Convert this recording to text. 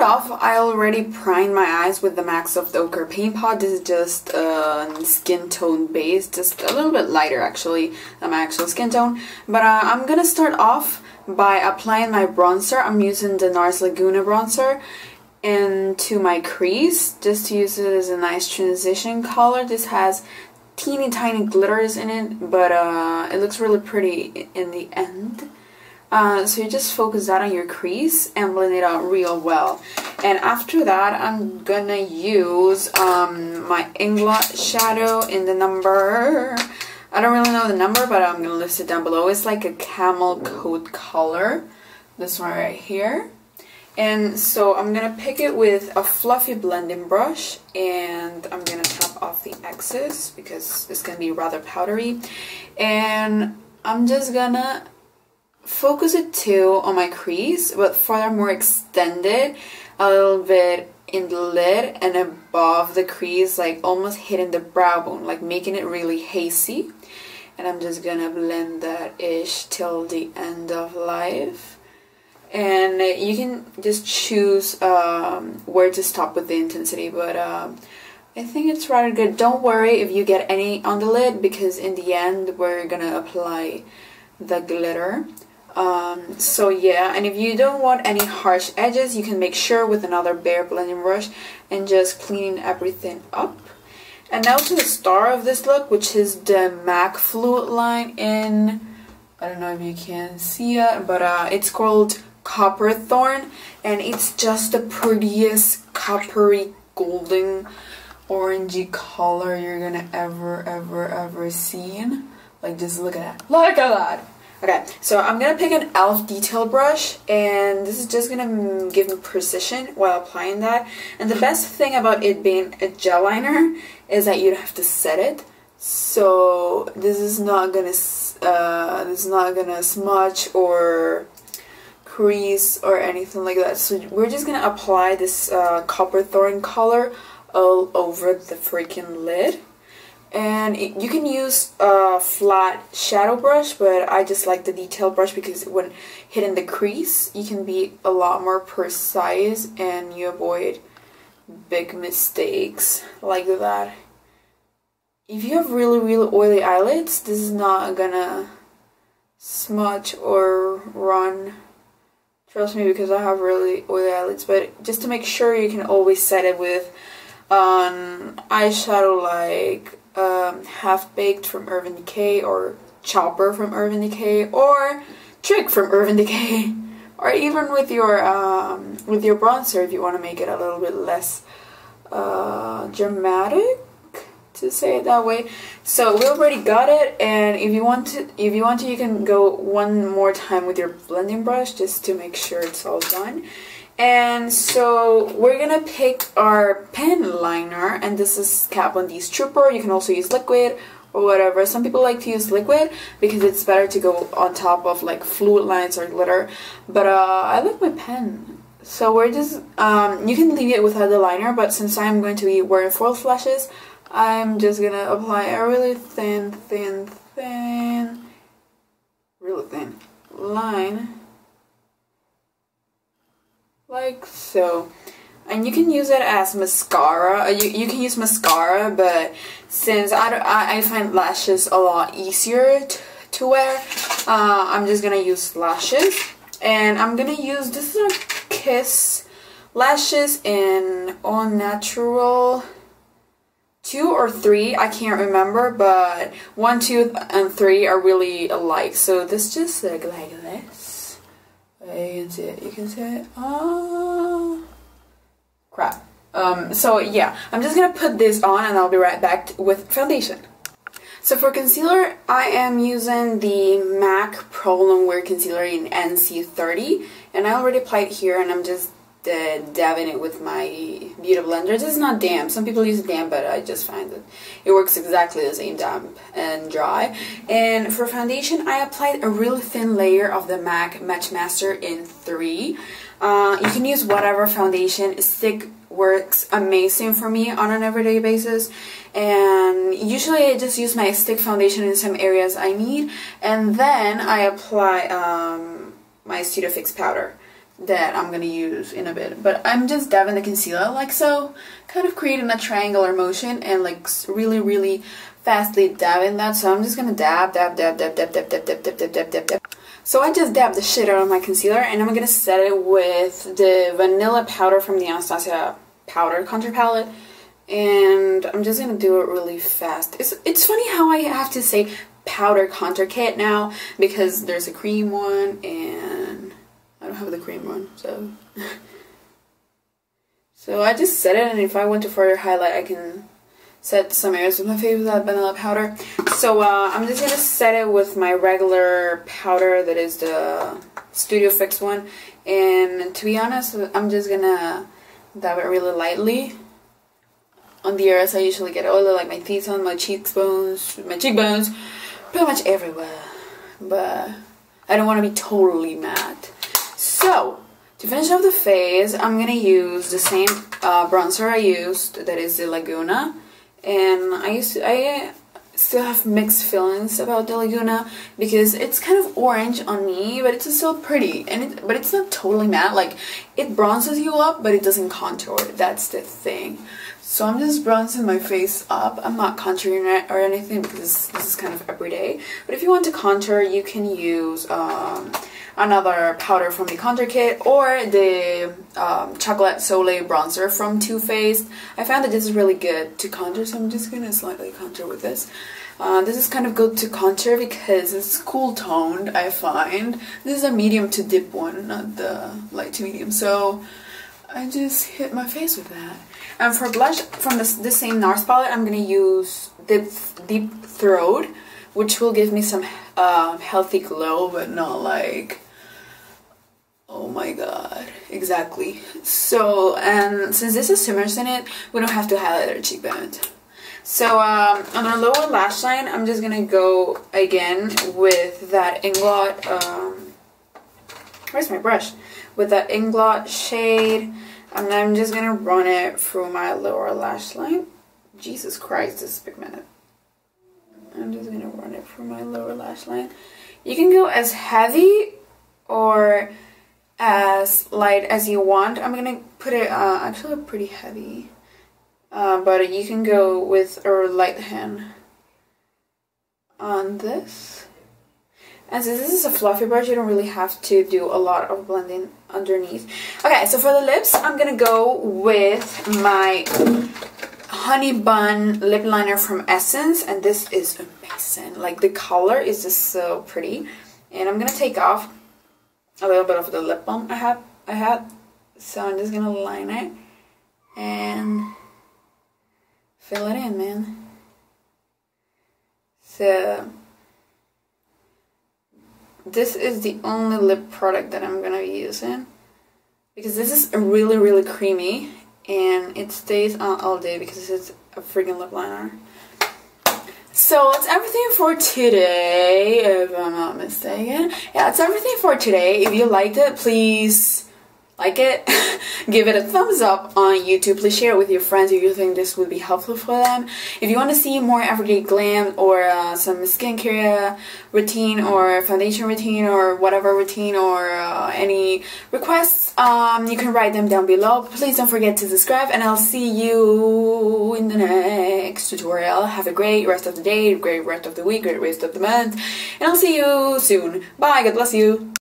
start off, I already primed my eyes with the MAC Soft Ochre Paint Pot. This is just skin tone base, just a little bit lighter actually than my actual skin tone. But I'm gonna start off by applying my bronzer. I'm using the NARS Laguna bronzer into my crease, just to use it as a nice transition color. This has teeny tiny glitters in it, but it looks really pretty in the end. So you just focus that on your crease and blend it out real well. And after that, I'm gonna use my Inglot shadow in the number, I don't really know the number, but I'm gonna list it down below. It's like a camel coat color, this one right here. And so I'm gonna pick it with a fluffy blending brush, and I'm gonna tap off the excess because it's gonna be rather powdery. And I'm just gonna focus it too on my crease, but furthermore extend it a little bit in the lid and above the crease, like almost hitting the brow bone, like making it really hazy. And I'm just gonna blend that ish till the end of life. And you can just choose where to stop with the intensity, but I think it's rather good. Don't worry if you get any on the lid, because in the end we're gonna apply the glitter. So yeah, and if you don't want any harsh edges, you can make sure with another bare blending brush and just clean everything up. And now to the star of this look, which is the MAC Fluid line in, I don't know if you can see it, but it's called Copper Thorn, and it's just the prettiest coppery golden orangey color you're gonna ever seen. Like, just look at that. Look at that! Okay, so I'm gonna pick an e.l.f. detail brush, and this is just gonna give me precision while applying that. And the best thing about it being a gel liner is that you don't have to set it. So this is not gonna smudge or crease or anything like that. So we're just gonna apply this Copper Thorn color all over the freaking lid. And you can use a flat shadow brush, but I just like the detail brush because when hitting the crease, you can be a lot more precise and you avoid big mistakes like that. If you have really oily eyelids, this is not gonna smudge or run. Trust me, because I have really oily eyelids. But just to make sure, you can always set it with an eyeshadow like Half Baked from Urban Decay, or Chopper from Urban Decay, or Trick from Urban Decay, or even with your bronzer if you want to make it a little bit less dramatic, to say it that way. So we already got it, and if you want to, you can go one more time with your blending brush just to make sure it's all done. And so we're gonna pick our pen liner, and this is Kat Von D's Trooper. You can also use liquid or whatever. Some people like to use liquid because it's better to go on top of like fluid lines or glitter. But I like my pen. So we're just, you can leave it without the liner, but since I'm going to be wearing foil flashes, I'm just gonna apply a really thin, really thin line. Like so. And you can use it as mascara. You can use mascara, but since I find lashes a lot easier to wear, I'm just gonna use lashes. And I'm gonna use, this is a Kiss lashes in All Natural 2 or 3, I can't remember, but 1, 2, and 3 are really alike. So this just like this. You can see it. You can see it. Oh, crap. So yeah, I'm just gonna put this on, and I'll be right back with foundation. So for concealer, I am using the MAC Pro Longwear Concealer in NC30, and I already applied it here, and I'm just dabbing it with my Beauty Blender. This is not damp. Some people use damp, but I just find that it works exactly the same, damp and dry. And for foundation, I applied a really thin layer of the MAC Match Master in 3. You can use whatever foundation. Stick works amazing for me on an everyday basis, and usually I just use my stick foundation in some areas I need, and then I apply my Studio Fix powder. that I'm gonna use in a bit. But I'm just dabbing the concealer like so, kind of creating a triangular motion and like really fastly dabbing that. So I'm just gonna dab. So I just dabbed the shit out of my concealer, and I'm gonna set it with the vanilla powder from the Anastasia powder contour palette, and I'm just gonna do it really fast. It's funny how I have to say powder contour kit now, because there's a cream one and I don't have the cream one, so so I just set it, and if I want to further highlight I can set some areas with my face with that vanilla powder. So I'm just gonna set it with my regular powder, that is the Studio Fix one, and to be honest I'm just gonna dab it really lightly on the areas I usually get oily, like my T-zone, my cheekbones, pretty much everywhere, but I don't want to be totally matte. So to finish off the face, I'm gonna use the same bronzer I used, that is the Laguna, and I still have mixed feelings about the Laguna because it's kind of orange on me, but it's still pretty, and but it's not totally matte. Like, it bronzes you up, but it doesn't contour. That's the thing. So I'm just bronzing my face up. I'm not contouring it or anything because this is kind of everyday. But if you want to contour, you can use another powder from the contour kit, or the Chocolate Soleil bronzer from Too Faced. I found that this is really good to contour, so I'm just gonna slightly contour with this. This is kind of good to contour because it's cool toned, I find. This is a medium to dip one, not the light to medium, so I just hit my face with that. And for blush, from this same NARS palette, I'm gonna use Deep Throat, which will give me some healthy glow, but not like, oh my god, exactly. So, and since this is shimmers in it, we don't have to highlight our cheekbones. So on our lower lash line, I'm just gonna go again with that Inglot, where's my brush? With that Inglot shade, and I'm just gonna run it through my lower lash line. Jesus Christ, this is pigmented. I'm just gonna run it through my lower lash line. You can go as heavy or as light as you want. I'm gonna put it actually pretty heavy, but you can go with a light hand on this. And since this is a fluffy brush, you don't really have to do a lot of blending underneath. Okay, so for the lips, I'm gonna go with my Honey Bun lip liner from Essence, and this is amazing. Like, the color is just so pretty. And I'm gonna take off a little bit of the lip balm I had. So I'm just gonna line it and fill it in, man. So this is the only lip product that I'm gonna be using, because this is really creamy and it stays on all day because it's a freaking lip liner. So that's everything for today, if I'm not mistaken. Yeah, that's everything for today. If you liked it, please like it, give it a thumbs up on YouTube. Please share it with your friends if you think this would be helpful for them. If you want to see more everyday glam or some skincare routine or foundation routine or whatever routine or any requests, you can write them down below. Please don't forget to subscribe, and I'll see you in the next tutorial. Have a great rest of the day, great rest of the week, great rest of the month, and I'll see you soon. Bye, God bless you.